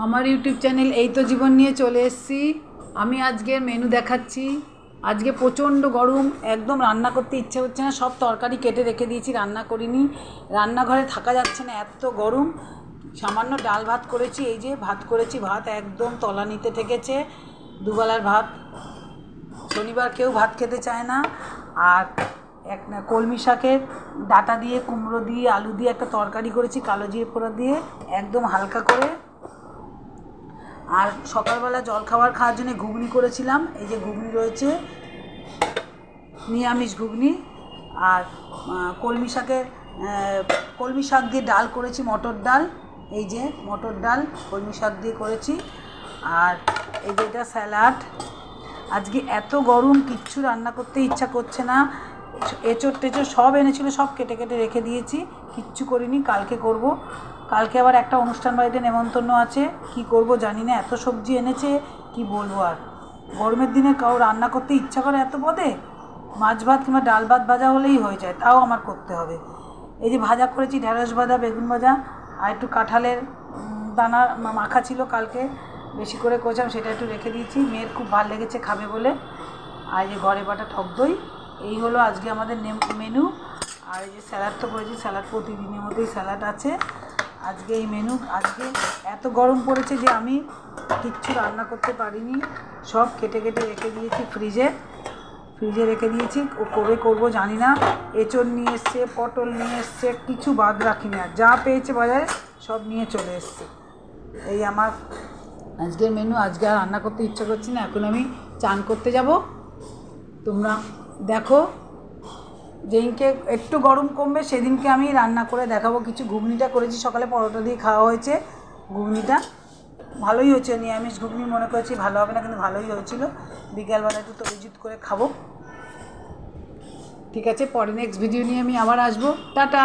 আমার YouTube channel এই তো জীবন নিয়ে চলে এসেছি। আমি আজকের মেনু দেখাচ্ছি। আজকে প্রচণ্ড গরম, একদম রান্না করতে ইচ্ছে হচ্ছে না, সব তরকারি কেটে রেখে দিয়েছি, রান্না করিনি। রান্নাঘরে থাকা যাচ্ছে না, এত গরম। সামান্য ডাল ভাত করেছি, এই যে ভাত করেছি, ভাত একদম তলানিতে ঠেকেছে, দুবেলার ভাত। শনিবার কেউ ভাত খেতে চায় না। আর কলমি শাকের ডাঁটা দিয়ে, কুমড়ো দিয়ে, আলু দিয়ে একটা তরকারি করেছি কালো জিরে পোড়া দিয়ে, একদম হালকা করে। আর সকালবেলা জলখাবার খাওয়ার জন্য ঘুগনি করেছিলাম, এই যে ঘুগনি রয়েছে, নিরামিষ ঘুগনি। আর কলমি শাক দিয়ে ডাল করেছি, মটর ডাল, এই যে মটর ডাল কলমি শাক দিয়ে করেছি। আর এই যে এটা স্যালাড। আজকে এত গরম, কিচ্ছু রান্না করতে ইচ্ছা করছে না। এঁচড় টেচড় সব এনেছিল, সব কেটে কেটে রেখে দিয়েছি, কিচ্ছু করিনি, কালকে করব। কালকে আবার একটা অনুষ্ঠান বাড়িতে নেমন্তন্ন আছে, কি করব জানি না, এত সবজি এনেছে কি বলবো। আর গরমের দিনে কাউ রান্না করতে ইচ্ছা করে এত পদে? মাছ ভাত কিংবা ডাল ভাত ভাজা হলেই হয়ে যায়, তাও আমার করতে হবে। এই যে ভাজা করেছি, ঢেঁড়স ভাজা, বেগুন ভাজা, আর একটু কাঁঠালের দানা মাখা ছিল কালকে, বেশি করে করেছিলাম, সেটা একটু রেখে দিয়েছি, মেয়ের খুব ভালো লেগেছে খাবে বলে। আর এই যে ঘরে বাটা টক দই। এই হলো আজকে আমাদের মেনু। আর এই যে স্যালাড তো করেছি, স্যালাড প্রতিদিনের মতোই স্যালাড আছে। আজকে এই মেনু। আজকে এত গরম পড়েছে যে আমি কিচ্ছু রান্না করতে পারিনি, সব কেটে কেটে রেখে দিয়েছি ফ্রিজে রেখে দিয়েছি। ও কবে করবো জানি না। এঁচড় নিয়ে এসছে, পটল নিয়ে এসছে, কিছু বাদ রাখিনি, আর যা পেয়েছে বাজারে সব নিয়ে চলে এসছে। এই আমার আজকের মেনু। আজকে আর রান্না করতে ইচ্ছা করছি না, এখন আমি চান করতে যাব। তোমরা দেখো, যেদিনকে একটু গরম কমবে সেদিনকে আমি রান্না করে দেখাবো কিছু। ঘুগনিটা করেছি সকালে, পরোটা দিয়ে খাওয়া হয়েছে। ঘুগনিটা ভালোই হয়েছে, নিরামিষ ঘুগনি মনে করেছি ভালো হবে না, কিন্তু ভালোই হয়েছিল। বিকালবেলা একটু তরিজুত করে খাবো। ঠিক আছে, পরে নেক্সট ভিডিও নিয়ে আমি আবার আসবো। টাটা।